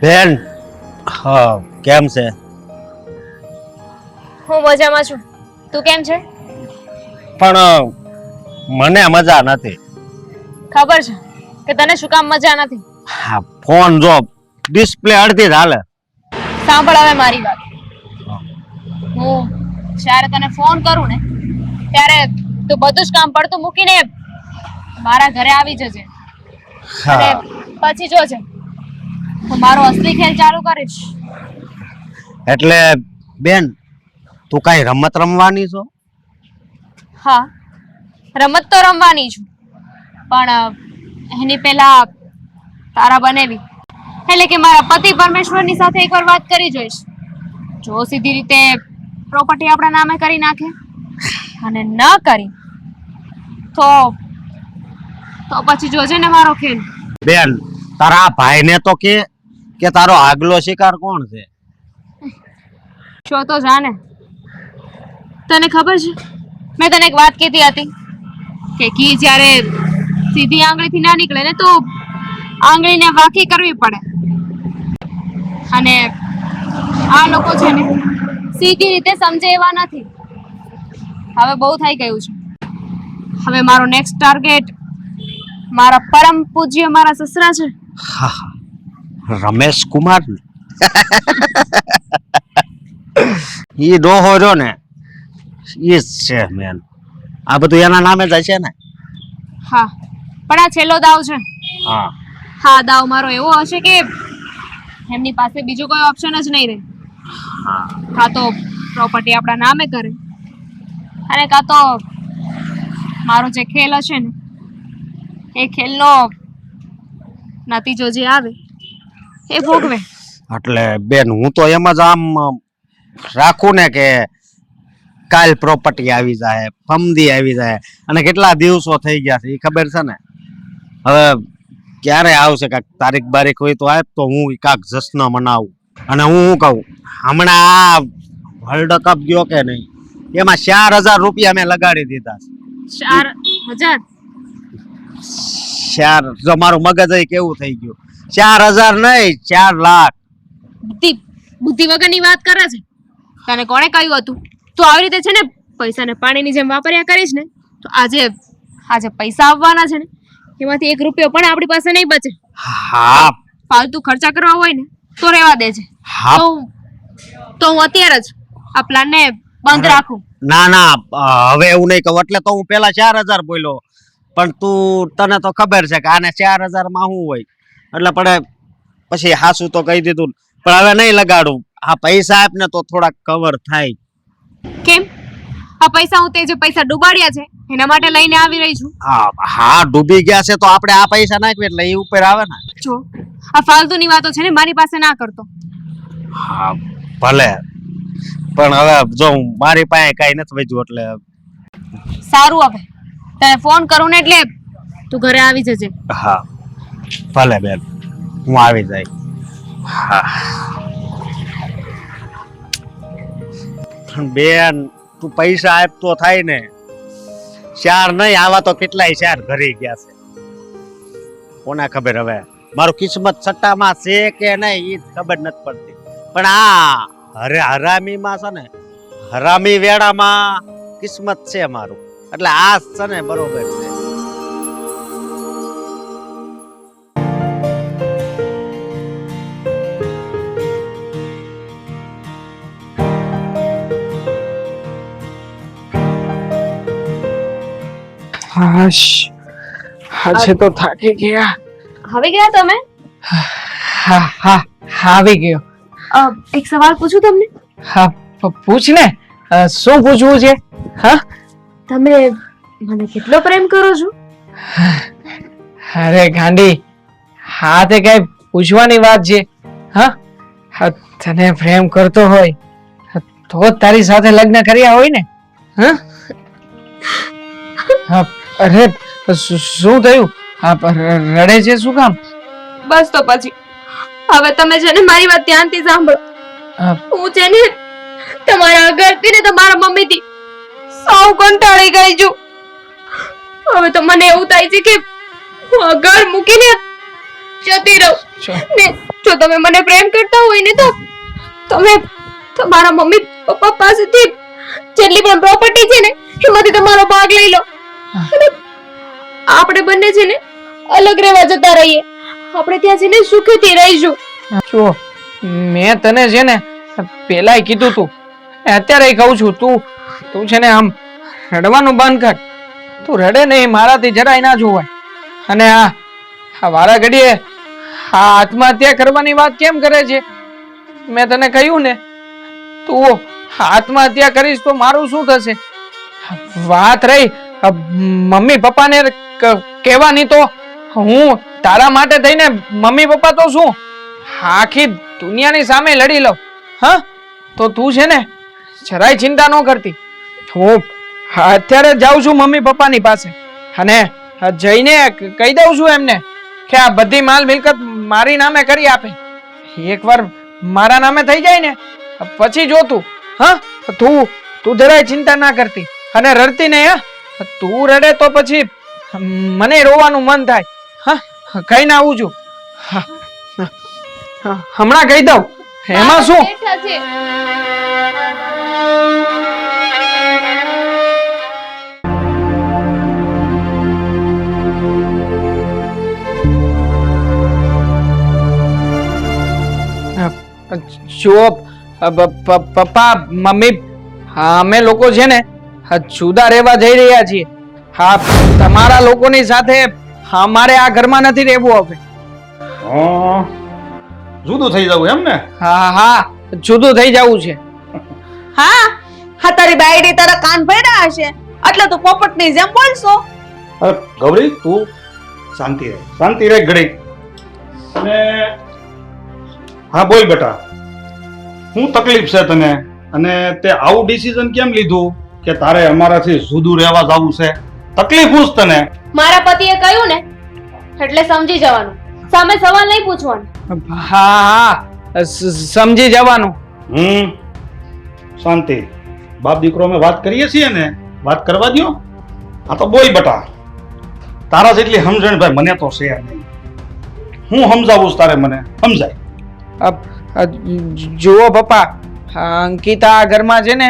બેન, હા કેમ છે? હું મજામાં છું. તું કેમ છે? પણ મને મજા નથી. ખબર છે કે તને શું કામ મજા નથી. હા, ફોન જો ડિસ્પ્લે અડધી જ હાલે. સાંભળ હવે મારી વાત. હું જ્યારે તને ફોન કરું ને ત્યારે તું બધું જ કામ પડતું મૂકીને મારા ઘરે આવી જજે અને હા, પછી જોજે હું મારો અસલી ખેલ ચાલુ કરીશ. એટલે બેન તું કઈ રમત રમવાની છો? હા, રમત તો રમવાની છું, પણ એની પહેલા તારા બનેવી એટલે કે મારા પતિ પરમેશ્વરની સાથે એકવાર વાત કરી જોઈશ. જો સીધી રીતે પ્રોપર્ટી આપણા નામે કરી નાખે અને ન કરી તો પછી જોજે ને મારો ખેલ. બેન, તારા ભાઈને તો કે તારો આગલો શિકાર કોણ છે? છો તો જાને. તને ખબર છે મેં તને એક વાત કીધી હતી કે કી જ્યારે સીધી આંગળીથી ના નીકળે ને તો આંગળીને વાંકી કરવી પડે, અને આ લોકો છે ને સીધી રીતે સમજે એવા નથી. હવે બહુ થઈ ગયું છે. હવે મારો નેક્સ્ટ ટાર્ગેટ મારા પરમ પૂજ્ય મારા સસરા છે. હા, રમેશ કુમાર ઈ ડોહો જો ને ઈ જ છે મેન. આ બધું એના નામે જ હશે ને? હા, પણ આ છેલ્લો દાવ છે. હા. હા, દાવ મારો એવો હશે કે એમની પાસે બીજું કોઈ ઓપ્શન જ નહીં રહે. કાં તો પ્રોપર્ટી આપણા નામે કરે અને કાં તો મારો જે ખેલ હશે ને એ ખેલનો નતીજો જે આવે એ ભોગવે. એટલે બેન હું તો એમ જ આમ રાખું ને કે કાલ પ્રોપર્ટી આવી જાય, ફમદી આવી જાય, અને કેટલા દિવસો થઈ ગયા છે એ ખબર છે ને. હવે ક્યારે આવશે, કાંઈક તારીખ બારીખ હોય તો આપ તો હું કાંક જશ્ન મનાવું. અને હું શું કહું, હમણાં આ વર્લ્ડ કપ ગયો કે નહીં, એમાં 4,000 રૂપિયા મેં લગાડી દીધા. 4,000? જો મારું મગજ કેવું થઈ ગયું. 4,000 નહીં, 4 લાખ. બુદ્ધિ વગરની વાત કરે છે. તને કોણે કહ્યું હતું? તું આવી રીતે છે ને પૈસાને પાણીની જેમ વાપર્યા કરીશ ને તો આજે પૈસા આવવાના છે ને એમાંથી 1 રૂપિયો પણ આપણી પાસે નહીં બચે. હા, ફાલતુ ખર્ચા કરવા હોય ને તો રહેવા દેજે. હા. તો હું અત્યારે જ આ પ્લાનને બંધ રાખું. ના, હવે એવું નહીં કહું. એટલે તો હું પેલા 4,000 બોલ્યો, પણ તને તો ખબર છે કે આને 4,000 માં શું હોય, એટલે પડે પછી હાસું તો કહી દીધું. પણ હવે નહીં લગાડું. આ પૈસા આપ ને તો થોડાક કવર થાય. કેમ? આ પૈસા હું તે જે પૈસા ડૂબાડ્યા છે એના માટે લઈને આવી રહી છું. હા, ડૂબી ગયા છે તો આપણે આ પૈસા નાખીએ એટલે એ ઉપર આવે ને. જો આ ફાલતુની વાતો છે ને મારી પાસે ના કરતો. હા, ભલે, પણ હવે જો મારી પાસે કઈ નથી વધ્યું એટલે સારું. હવે તને ફોન કરું ને એટલે તું ઘરે આવી જજે. હા, ભલે બેન, હું આવી જાય. હા બેન, તું પૈસા આપ તો થાય ને. 4 નહીં, આવા તો કેટલાય 4 ઘરી ગયા છે. કોના ખબર હવે મારું કિસ્મત સટ્ટામાં છે કે નહીં એ ખબર નથી પડતી. પણ આ હરામીમાં છે ને, હરામી વેળામાં કિસ્મત છે મારું. એટલે આ છે ને બરોબર છે. આજે તો થાકી ગયા. હવે ગયા તમે? હા, આવી ગયો. એક સવાલ પૂછું તમને? હા, પૂછ ને. શું પૂછવું છે? હા, તમે મને કેટલો પ્રેમ કરો છો? અરે ગાંડી, હા તે કઈ પૂછવાની વાત છે? હા, તને પ્રેમ કરતો હોય તો તારી સાથે લગ્ન કર્યા હોય ને. હા, અરે શું થયું? રડે છે શું કામ? બસ તો પછી હવે તમે છે ને મારી વાત ધ્યાનથી સાંભળો. હું છે ને તમારા ઘરથી ને તમારા મમ્મીથી સાવ કંટાળી ગઈ છું. હવે તો મને એવું થાય છે કે હું આ ઘર મૂકીને જતી રહું ને જો તમે મને પ્રેમ કરતા હોય ને તો તમે તમારા મમ્મી પપ્પા પાસેથી જેટલી પણ પ્રોપર્ટી છે ને એમાંથી તમારો ભાગ લઈ લો અને આપણે બંને છે ને અલગ રહેવા જતા રહીએ. આપણે ત્યાં છે ને સુખેથી રહીશું. જો મેં તને છે ને પેલાય કીધું તું, અત્યારે કહું છું, તું છે ને આમ રડવાનું બંધ કર. તું રડે નહીં, મારાથી જરાય ના જોવાય. અને આ વારા ઘડીએ આ આત્મહત્યા કરવાની વાત કેમ કરે છે? મેં તને કહ્યું ને, તું આત્મહત્યા કરીશ તો મારું શું થશે? વાત રહી મમ્મી પપ્પાને કહેવાની, તો હું તારા માટે થઈને મમ્મી પપ્પા તો શું આખી દુનિયાની સામે લડી લઉં. હા, તો તું છે ને જરાય ચિંતા ન કરતી. હું અત્યારે જાઉં છું મમ્મી પપ્પાની પાસે અને જઈને કહી દઉં છું એમને કે આ બધી માલ મિલકત મારી નામે કરી આપે. એકવાર મારા નામે થઈ જાય ને પછી જોતું. હા, તું જરાય ચિંતા ના કરતી અને રડતી નહીં. હા, તું રડે તો પછી મને રોવાનું મન થાય. હા, કઈ ના આવું છું. હમણાં કહી દઉં, એમાં શું? બેઠા છે. જો પપ્પા મમ્મી, અમે લોકો છે ને જુદા રહેવા જઈ રહ્યા છીએ. હા, તમારા લોકોની સાથે અમારે આ ઘરમાં નથી રહેવું હવે. જુદું થઈ જવું એમ ને? હા, જુદું થઈ જવું છે. હા તારી બાયડી તારા કાન ભર્યા હશે એટલે તું પોપટની જેમ બોલશો. અરે ગૌરી, તું શાંતિ રહે ઘડી. અને હા બોલ બેટા, શું તકલીફ છે તને? અને તે આવું ડિસિઝન કેમ લીધું કે તારે અમારાથી જુદું રહેવા જવું છે? તકલીફ શું છે તને? મારા પતિએ કહ્યું ને એટલે સમજી જવાનું, સામે સવાલ નહીં પૂછવાનો. હા, સમજી જવાનું. શાંતિ. બાપ દીકરો અમે વાત કરીએ છીએ ને, વાત કરવા દ્યો. હા તો બોલ બેટા, તારા જેટલી સમજણ ભાઈ મને તો છે નહીં. હું સમજાવું તારે, મને સમજાય. જુઓ પપ્પા, અંકિતા આ ઘરમાં છે ને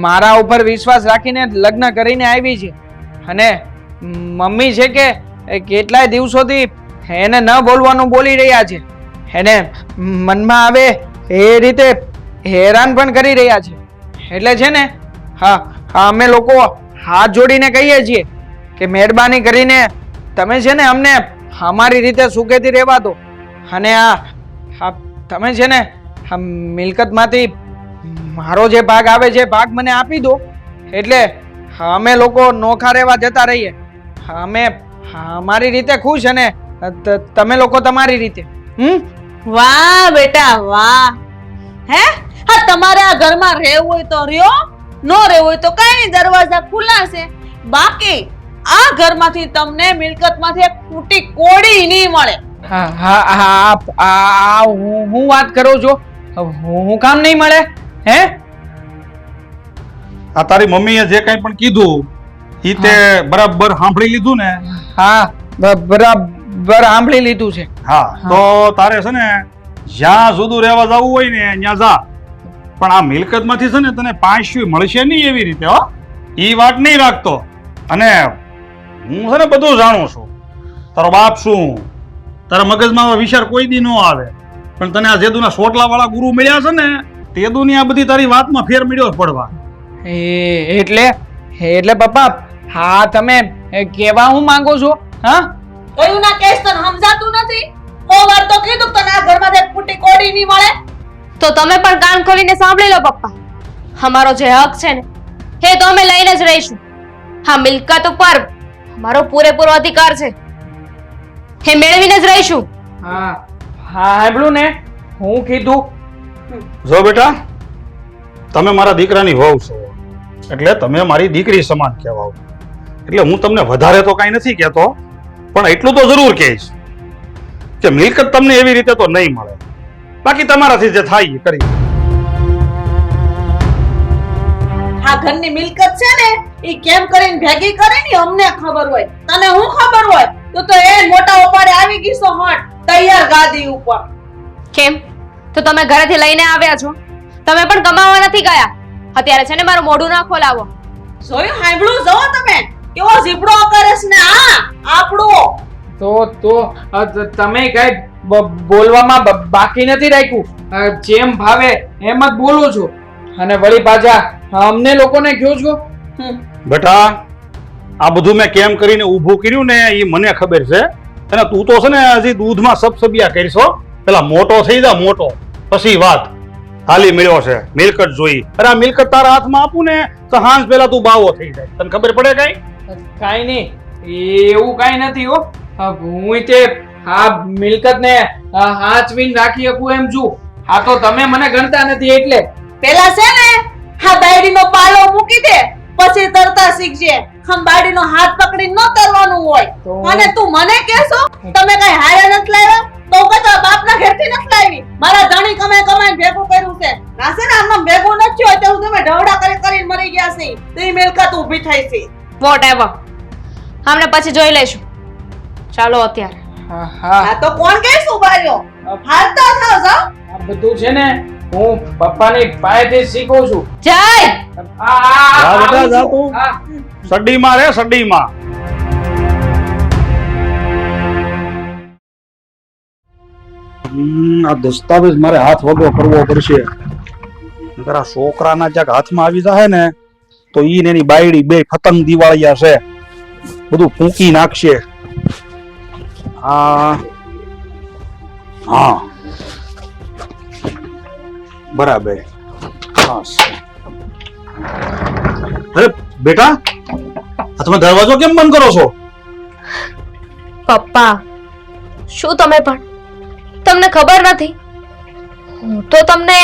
મારા ઉપર વિશ્વાસ રાખીને લગ્ન કરીને આવી છે. અને મમ્મી છે કે કેટલાય દિવસોથી એને ન બોલવાનું બોલી રહ્યા છે. એને મનમાં આવે એ રીતે હેરાન પણ કરી રહ્યા છે. એટલે છે ને અમે લોકો હાથ જોડીને કહીએ છીએ કે મહેરબાની કરીને તમે છે ને અમને અમારી રીતે સુખેથી રહેવા દો. અને તમે છે ને મિલકતમાંથી મારો જે ભાગ આવે છે ભાગ મને આપી દો, એટલે અમે લોકો નોખા રહેવા જતા રહીએ. અમે અમારી રીતે ખુશ અને તમે લોકો તમારી રીતે. વાહ બેટા વાહ. હે હા, તમારે આ ઘરમાં રહેવું હોય તો રહ્યો, ન રહેવું હોય તો કઈ નહીં, દરવાજા ખુલ્લા છે. બાકી આ ઘરમાંથી તમને મિલકતમાંથી એક ફૂટી કોડી નહીં મળે. હું વાત કરું છું, હું કામ નહીં મળે? હે, આ તારી મમ્મીએ જે કંઈ પણ કીધું ઈ તે બરાબર સાંભળી લીધું ને? હા, બરાબર સાંભળી લીધું છે. હા, તો તારે છે ને જ્યાં જુદું રહેવા જવું હોય ને ત્યાં જા, પણ આ મિલકતમાંથી છે ને તને પાંચશું મળશે નહીં એવી રીતે. હો, ઈ વાત નહીં રાખતો. અને હું છે ને બધું જાણું છું. તારો બાપ શું, તારા મગજમાં વિચાર કોઈ દી ન આવે, પણ તને આ જેદુના સોટલા વાળા ગુરુ મળ્યા છે ને તેદુની આ બધી તારી વાતમાં ફેર મળ્યો પડવા. એટલે પપ્પા, હા તમે કેવા હું માંગો છો? હા, કયું ના કેસ તને સમજાતું નથી? ઓ વાર તો કીધું તને આ ઘરમાંથી એક ફૂટી કોડી નહીં મળે. તો તમે પણ કાન ખોલીને સાંભળી લો પપ્પા. અમારો જે હક છે ને એ તો અમે લઈને જ રહીશું. હા, મિલકત ઉપર અમારો પૂરેપૂરો અધિકાર છે, એ મેળવીને જ રહીશું. હા, સાંભળ્યું ને હું કીધું? જો બેટા, તમે મારા દીકરાની વહુ છો એટલે તમે મારી દીકરી સમાન કહેવાઓ. એટલે હું તમને વધારે તો કાંઈ નથી કહેતો, પણ એટલું તો જરૂર કહીશ કે મિલકત તમને એવી રીતે તો નહીં મળે. બાકી તમારાથી જે થાય એ કરી. આ ઘરની મિલકત છે ને ઈ કેમ કરીને ભેગી કરે ને અમને ખબર હોય. તને હું ખબર હોય? તો એ મોટા ઉપાડે આવી ગઈ છો હટ તૈયાર ગાદી ઉપર. કેમ? તો તમે ઘરેથી લઈને આવ્યા છો, તમે પણ કમાવા નથી ગયા. અત્યારે છે ને મારું મોઢું ના ખોલાવો. જોયું સાંભળું જવો તમે કેવો ઝીપડો કરે છે ને આપણો તમે કઈ બોલવામાં બાકી નથી રાખ્યું. જેમ ભાવે એમ જ બોલો છો અને વળી પાછા અમને લોકોને કહો છો. બેટા આ બધું મેં કેમ કરીને ઊભું કર્યું ને એ મને ખબર છે. અને તું તો છે ને હજી દૂધમાં સબસબિયા કરશો. પેલા મોટો થઈ જા મોટો પછી વાત. હાલી મળ્યો છે મિલકત જોઈ. અરે આ મિલકત તારા હાથમાં આપું ને તો હાંસ પેલા તું બાવો થઈ જાય. તને ખબર પડે કઈ? કાઈ નહીં એવું કાઈ નથી હો. હું તે આ મિલકત ને હાચવીને રાખી શકું એમ છું. આ તો તમે મને ગણતા નથી એટલે. પેલા છે ને હા બાયડીનો પાલો મૂકી દે પછી તરતા શીખજે. હમ બાયડીનો હાથ પકડીને ન તરવાનું હોય. અને તું મને કહેશો તમે કઈ હારે નથી લાવ્યા તો કતો બાપના ઘરેથી નથી લાવી. મારા ધણી કમાઈ કમાઈને ભેગું કર્યું છે. નાસે ને આમ ભેગું નથી હોય તો તમે ઢવડા કરીને મરી ગયા છે. તો એ મિલકત ઊભી થઈ છે. વોટ એવર, આપણે પછી જોઈ લઈશું. ચાલો અત્યારે. આ તો કોણ કહેશ ઉભાર્યો હાલતા થાવ જાવ. આ બધું છે ને હું પપ્પાની પાસેથી શીખું છું. જય જા બેટા જા તું. સડીમાં રે સડીમાં. આ દસ્તાવેજ મારે હાથ વગો કરવો પડશે. નકર આ છોકરાના જ્યાં હાથમાં આવી જાય ને તો ઈ ને એની બાયડી બે પતંગ દિવાળિયા છે. બધું ફૂંકી નાખશે. હા બરાબર. અરે બેટા આ તમે દરવાજો કેમ બંધ કરો છો? પપ્પા શું તમે પણ તમને ખબર નથી? હું તો તમને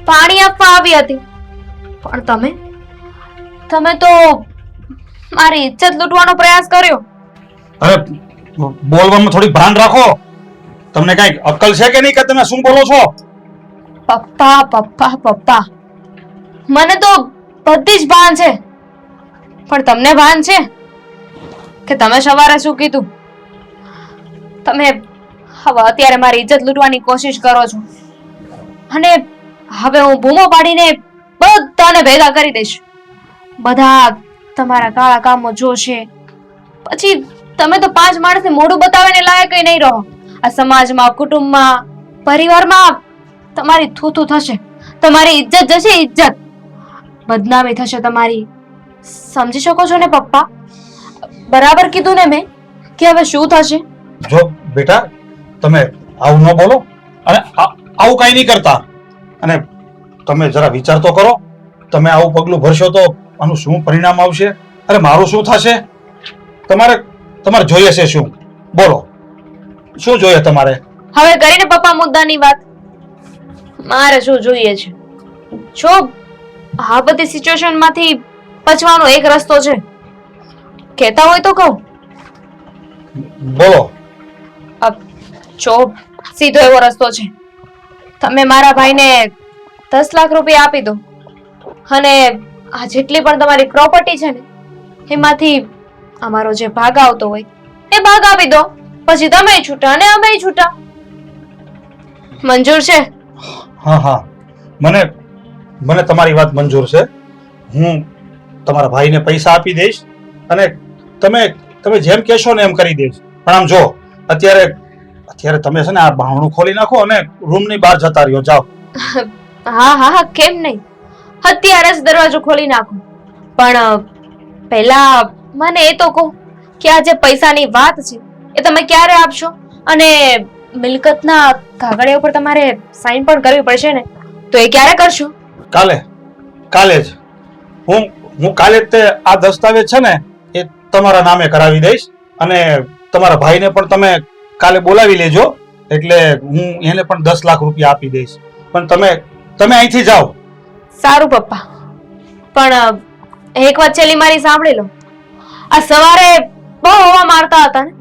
પાણી આપવા આવી હતી પણ તમે તો મારી ઇજ્જત લૂંટવાનો પ્રયાસ કર્યો. અરે બોલવામાં થોડી ભાન રાખો. તમને કઈ અક્કલ છે કે નહીં કે તમે શું બોલો છો? પપ્પા પપ્પા પપ્પા મને તો બધી જ ભાન છે પણ તમને ભાન છે કે તમે સવારે શું કીધું? તમે હવે અત્યારે મારી ઇજ્જત લૂંટવાની કોશિશ કરો છો અને હવે હું બૂમો પાડીને બધાને ભેગા કરી દઈશ. બધા તમારા કાળા કામો જોશે. પછી તમે તો 5 માણસને મોઢું બતાવીને લાયક નહીં રહો. આ સમાજમાં, કુટુંબમાં, પરિવારમાં તમારી થૂથું થશે. તમારી ઇજ્જત જશે. ઇજ્જત બદનામી થશે તમારી. સમજી શકો છો ને પપ્પા? બરાબર કીધું ને મેં કે હવે શું થશે? જો બેટા તમે આવું ન બોલો અને આવું કઈ નહીં કરતા. અને તમે જરા વિચાર તો કરો. તમે આવું પગલું ભરશો તો આનું શું પરિણામ આવશે? અરે મારું શું થશે? તમારે જોઈએ છે શું? બોલો શું જોઈએ તમારે? હવે કરીને પપ્પા મુદ્દાની વાત. મારે શું જોઈએ છે? જો આ બધી સિચ્યુએશન માંથી બચવાનો એક રસ્તો છે. કહેતા હોય તો કહું. બોલો. જો સીધો એવો રસ્તો છે. તમે મારા ભાઈને 10 લાખ રૂપિયા આપી દો અને આ જેટલી પણ તમારી પ્રોપર્ટી છે ને એમાંથી અમારો જે ભાગ આવતો હોય એ ભાગ આપી દો. પછી તમે છૂટા અને અમે છૂટા. મંજૂર છે? હા મને તમારી વાત મંજૂર છે. હું તમારા ભાઈને પૈસા આપી દઈશ અને તમે જેમ કહેશો ને એમ કરી દઈશ. પણ આમ જો અત્યારે તમે છે ને આ બારણું ખોલી નાખો અને રૂમની બહાર જતા રહ્યો. જાઓ. હા કેમ નહીં, અત્યારે જ દરવાજો ખોલી નાખો. પણ પહેલા મને એ તો કહો કે આ જે પૈસાની વાત છે એ તમે ક્યારે આપશો? અને મિલકતના કાગળિયા ઉપર તમારે સાઈન પણ કરવી પડશે ને, તો એ ક્યારે કરશો? કાલે જ. હું કાલે જ આ દસ્તાવેજ છે ને એ તમારા નામે કરાવી દઈશ અને તમારા ભાઈને પણ તમે કાલે બોલાવી લેજો. એટલે હું એને પણ 10 લાખ રૂપિયા આપી દઈશ. પણ તમે અહીંથી જાઓ. સારું પપ્પા, પણ એક વાત છેલ્લી મારી સાંભળી લો. આ સવારે બહુ હવા મારતા હતા ને,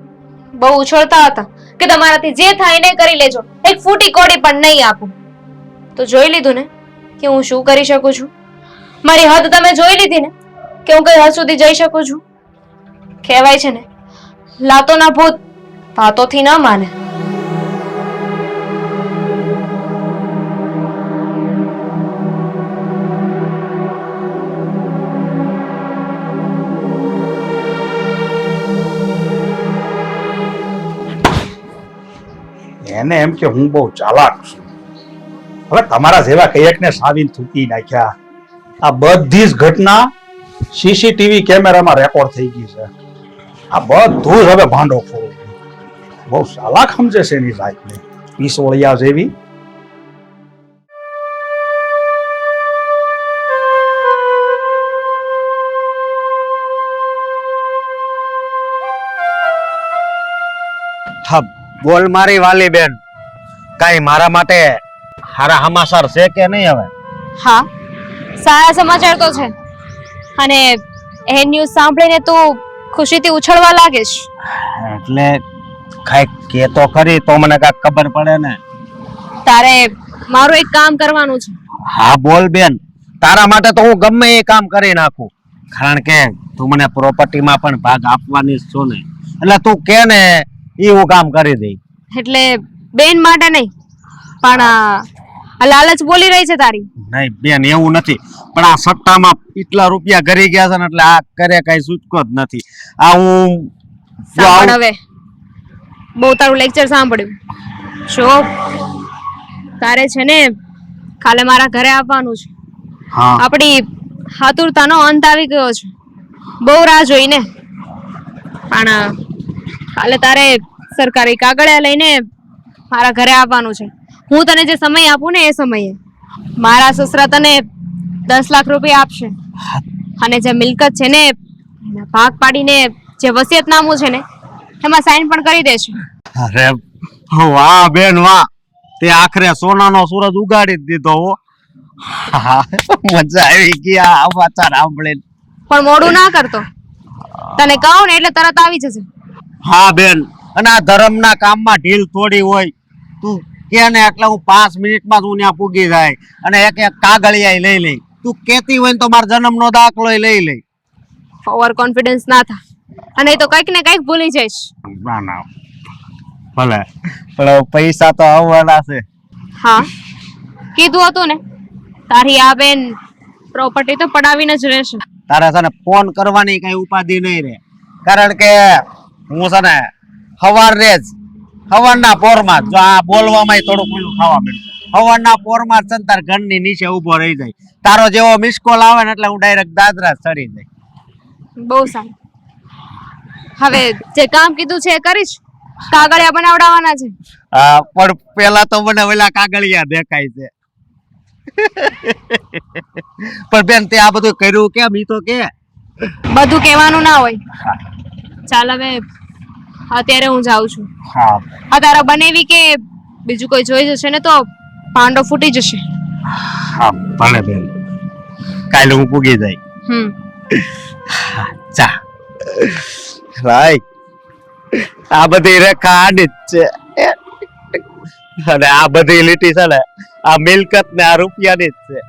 બહુ ઉછળતા હતા કે તમારાથી જે થાય ને કરી લેજો, એક ફૂટી કોડી પણ નહીં આપું. તો જોઈ લીધું ને કે હું શું કરી શકું છું? મારી હદ તમે જોઈ લીધી ને કે હું કઈ હદ સુધી જઈ શકું છું? કહેવાય છે ને, લાતોના ભૂત વાતોથી ન માને. એને એમ કે હું બહુ ચાલાક છું. હવે તમારા જેવા કઈકને સાવીને થૂકી નાખ્યા. આ બધી જ ઘટના સીસીટીવી કેમેરામાં રેકોર્ડ થઈ ગઈ છે. આ બધું જ હવે ભાંડો ફોડો. બહુ ચાલાક સમજે છે એની જાતને, પીસોળિયા જેવી. હા, બોલ મારી વાલી બેન, કઈ મારા માટે સારા સમાચાર છે કે નહીં? હવે હા, સારા સમાચાર તો છે. અને એ ન્યૂઝ સાંભળીને તું ખુશીથી ઉછળવા લાગીશ. એટલે કઈક કે તો ખરી, તો મને કાંઈક ખબર પડે ને. તારે મારું એક કામ કરવાનું છે. હા બોલ બેન, તારા માટે તો હું ગમે એ કામ કરી નાખું, કારણ કે તું મને પ્રોપર્ટીમાં પણ ભાગ આપવાની જ છો ને. એટલે તું કે ને એ હું કામ કરી દઈ. એટલે બેન માટે નહીં, પણ આ લાલચ બોલી રહી છે તારી. નહીં બેન, એવું નથી, પણ આ સટ્ટામાં એટલા રૂપિયા ઘરી ગયા છે ને, એટલે આ કરે કઈ છૂટકો જ નથી. આ હું સાંભળ હવે, બહુ તારું લેક્ચર સાંભળ્યું. જો તારે છે ને કાલે મારા ઘરે આવવાનું છે. હા આપણી આતુરતાનો અંત આવી ગયો છે. બહુ રાહ જોઈને, પણ કાલે તારે સરકારી કાગળિયા લઈને મારા ઘરે આવવાનું છે. હું તને જે સમય આપું ને એ સમયે મારા સસરા તને 10 લાખ રૂપિયા આપશે, અને જે મિલકત છે ને એના ભાગ પાડીને જે વસિયતનામું છે ને એમાં સાઈન પણ કરી દેશે. અરે વાહ બેન વાહ, તે આખરે સોનાનો સૂરજ ઉગાડી જ દીધો હો. હા, મજા આવી ગઈ આ સમાચાર સાંભળીને. પણ મોડું ના કરતો, તને કહું ને એટલે તરત આવી જશે. હા બેન, અને આ ધર્મના કામમાં ઢીલ થોડી હોય. તું કે ને એટલે હું 5 મિનિટમાં જ હું ત્યાં પૂગી જાય, અને એક એક કાગળિયા લઈ લઈ. તું કેતી હોય ને તો મારા જન્મનો દાખલો લઈ લઈ. ઓવર કોન્ફિડન્સ ના થા, અને એ તો કંઈક ને કંઈક ભૂલી જઈશ. ના ના, ભલે, પણ પૈસા તો આવવાના છે. હા, કીધું હતું ને, તારી આ બેન પ્રોપર્ટી તો પડાવીને જ રહેશે. તારે છે ને ફોન કરવાની કઈ ઉપાધિ નહીં રહે, કારણ કે હું છે ને સવારના પોરમાં જો આ બોલવામાં થોડું પેલું ખાવા મળ્યું, સવારના પોરમાં છે ને તાર ઘરની નીચે ઉભો રહી જાય. તારો જેવો મિસ કોલ આવે ને એટલે હું ડાયરેક્ટ દાદરા ચડી જાય. બહુ સારું. હવે જે કામ કીધું છે એ કરીશ. કાગળિયા બનાવડાવવાના છે. હા, પણ પેલા તો મને ઓલા કાગળિયા દેખાય છે. પણ બેન, તે આ બધું કર્યું કેમ? ઈ તો કે. બધું કહેવાનું ના હોય. ચાલ હવે, અત્યારે હું જાઉં છું. હા આ તારા બનેવી કે બીજું કોઈ જોઈ જશે ને તો ભાંડો ફૂટી જશે. હા ભલે બેન, કાલે હું પૂગી જાય. ચા રાઈટ, આ બધી રેખા આડી જ છે, અને આ બધી લીટી છે ને આ મિલકત ને આ રૂપિયાની જ છે.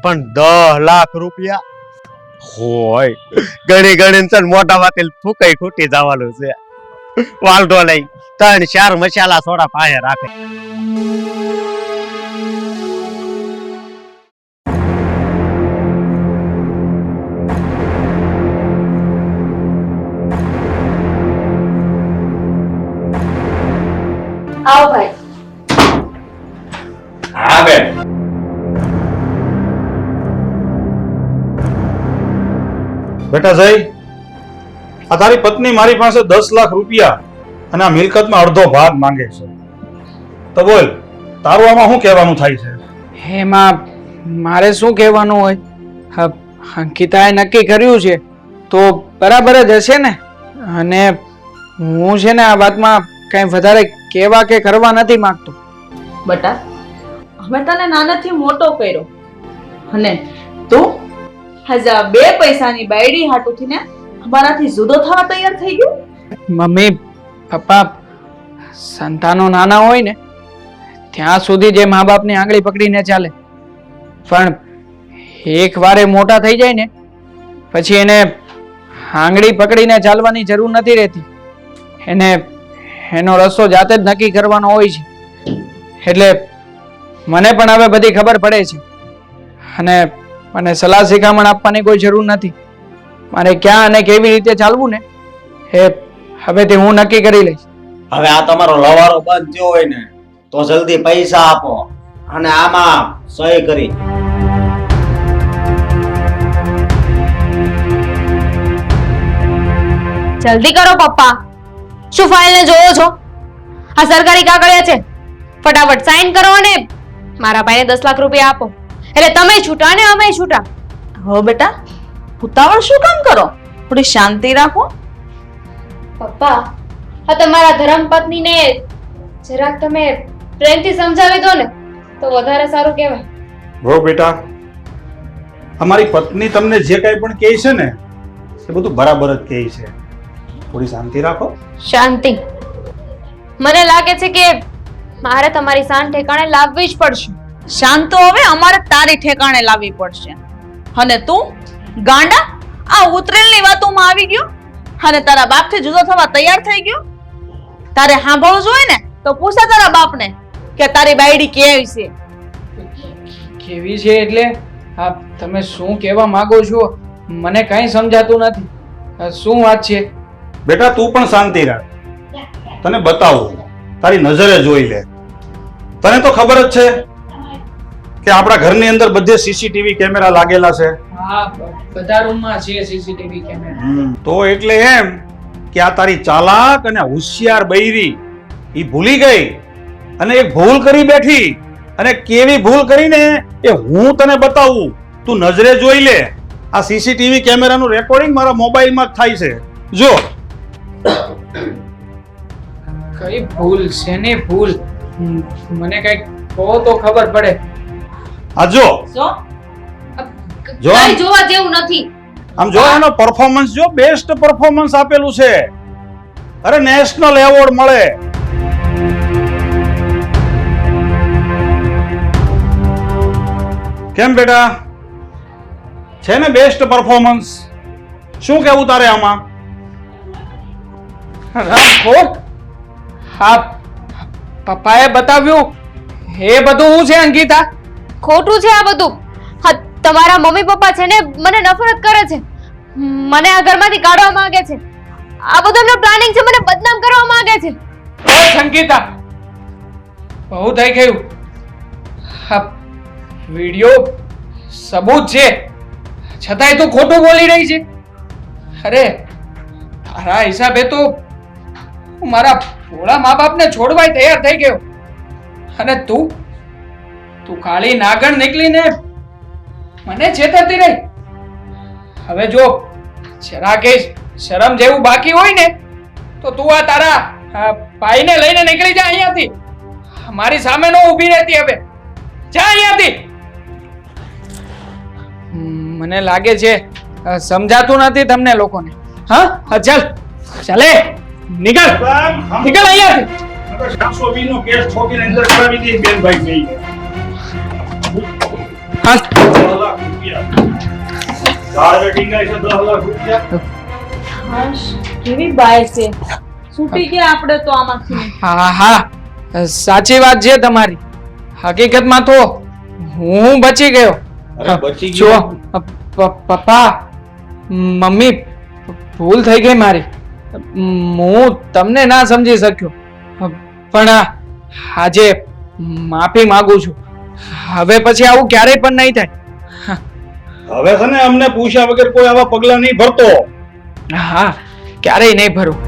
પણ 10 લાખ રૂપિયા હોય ગણી ગણી છે ને મોટા માંથી ફૂકાઈ ખૂટી જવાનું છે. વાલડો લઈ 3-4 મસાલા સોડા પાસે રાખે. આવો ભાઈ. હા બેન, બેટા જય, આ તારી પત્ની મારી પાસે 10 લાખ રૂપિયા અને આ મિલકતમાં અડધો ભાગ માંગે છે. તો બોલ, તારું આમાં શું કહેવાનું થાય છે? એમાં મારે શું કહેવાનું હોય? અંકિતાએ નક્કી કર્યું છે તો બરાબર જ હશે ને. અને હું છે ને આ વાતમાં કઈ વધારે કહેવા કે કરવા નથી માંગતો. બટા, અમે તને નાનાથી મોટો કર્યો, અને તું હજા 2 પૈસાની બાયડી હાટુથી ને અમારાથી જુદો થવા તૈયાર થઈ ગયો. મમ્મી પપ્પા, સંતાનો નાના હોય ને ત્યાં સુધી જે મા બાપની આંગળી પકડીને ચાલે, પણ એક વારે મોટા થઈ જાય ને પછી એને આંગળી પકડીને ચાલવાની જરૂર નથી રહેતી. એને એનો રસ્તો જાતે જ નક્કી કરવાનો હોય છે. એટલે મને પણ હવે બધી ખબર પડે છે, અને મને સલાહ શિખામણ આપવાની કોઈ જરૂર નથી. મારે ક્યાં અને કેવી રીતે ચાલવું ને એ હવેથી હું નક્કી કરી લઈશ. હવે આ તમારો લવારો બંધ થયો હોય ને તો જલ્દી પૈસા આપો અને આમાં સહી કરી. જલ્દી કરો પપ્પા. શું ફાઇલને જોવો છો? આ સરકારી કાગળિયા છે. ફટાફટ સાઈન કરો અને મારા ભાઈને 10 લાખ રૂપિયા આપો. એટલે તમે છૂટા ને અમે છૂટા. હો બેટા, ઉતાવળ શું કામ કરો? થોડી શાંતિ રાખો. પપ્પા, આ તમારા ધર્મપત્નીને જરાક તમે પ્રેમથી સમજાવી દો ને તો વધારે સારું કહેવાય. હો બેટા, અમારી પત્ની તમને જે કાંઈ પણ કહે છે ને એ બધું બરાબર જ કહે છે. થોડી શાંતિ રાખો. શાંતિ? મને લાગે છે કે મારે તમારી શાન ઠેકાણે લાવવી જ પડશે. શાંત તો હવે અમારે તારી ઠેકાણે લાવવી પડશે. અને તું ગાંડા આ ઉતરેલની વાતોમાં આવી ગયો અને તારા બાપથી જુદો થવા તૈયાર થઈ ગયો. તારે સાંભળવું જોઈએ ને તો પૂછે તારા બાપને કે તારી બાયડી કેવી છે. કેવી છે એટલે? હા, તમે શું કહેવા માંગો છો? મને કંઈ સમજાતું નથી. શું વાત છે? બેટા તું પણ શાંતિ રાખ. તને બતાવું, તારી નજરે જોઈ લે. તને તો ખબર જ છે કે આપણા ઘરની અંદર બધે સીસીટીવી કેમેરા લાગેલા છે. હા, બધા રૂમમાં છે સીસીટીવી કેમેરા. તો એટલે એમ કે આ તારી ચાલાક અને હોશિયાર બૈરી ઈ ભૂલી ગઈ અને એક ભૂલ કરી બેઠી. અને કેવી ભૂલ કરીને એ હું તને બતાવું. તું નજરે જોઈ લે. આ સીસીટીવી કેમેરાનું રેકોર્ડિંગ મારા મોબાઈલમાં જ થાય છે. જો કઈ ભૂલ છે ને ભૂલ? મને કઈક કહો તો ખબર પડે. આ જો જો જો કઈ જોવા જેવું નથી. આમ જો એનો પરફોર્મન્સ જો, બેસ્ટ પરફોર્મન્સ આપેલું છે. અરે નેશનલ એવોર્ડ મળે. કેમ બેટા, છે ને બેસ્ટ પરફોર્મન્સ? શું કેવું તારે આમાં? રામખોટ, હા, પપ્પાએ બતાવ્યું એ બધું હું છે અંકિતા? ખોટું છે આ બધું. હા, તમારા મમ્મી પપ્પા છે ને મને નફરત કરે છે. મને આ ઘરમાંથી કાઢવા માંગે છે. આ બધું એમનું પ્લાનિંગ છે. મને બદનામ કરવા માંગે છે. બસ અંકિતા, બહુ થઈ ગયું. હા, વિડિયો સબૂત છે છતાંય તું ખોટું બોલી રહી છે. અરે તારા હિસાબે તો હું મારા ભોળા મા બાપને છોડવાય તૈયાર થઈ ગયો અને તું ખાલી નાગણ નીકળીને મને છેતરતી રહી. હવે જો જરા કે શરમ જેવું બાકી હોય ને તો તું આ તારા ભાઈને લઈને નીકળી જા અહીંયાથી. મારી સામે નો ઊભી રહેતી. હવે જા અહીંયાથી. મને લાગે છે સમજાતું નથી તમને લોકોને. હા, ચાલ ચાલે, નીકળ નીકળ અહીંયાથી. 720 નો કેસ ઠોકીને અંદર કરાવી દે બેનભાઈ ગઈ. હા, 10 લાખ રૂપિયા. ચાર વેટિંગ છે 10 લાખ રૂપિયા. હાશ, કેવી બાય છે. છૂટી ગયા આપણે તો આમાંથી. હા હા, સાચી વાત છે તમારી. હકીકતમાં તો હું બચી ગયો. અરે બચી જો ગયો. પપ્પા, મમ્મી, ભૂલ થઈ ગઈ મારી. હું તમને ના સમજી શક્યો, પણ આજે માફી માંગુ છું. હવે પછી આવું ક્યારેય પણ નહીં થાય. હવે છે ને અમને પૂછ્યા વગર કોઈ આવા પગલા નહીં ભરતો. હા, ક્યારેય નહીં ભરું.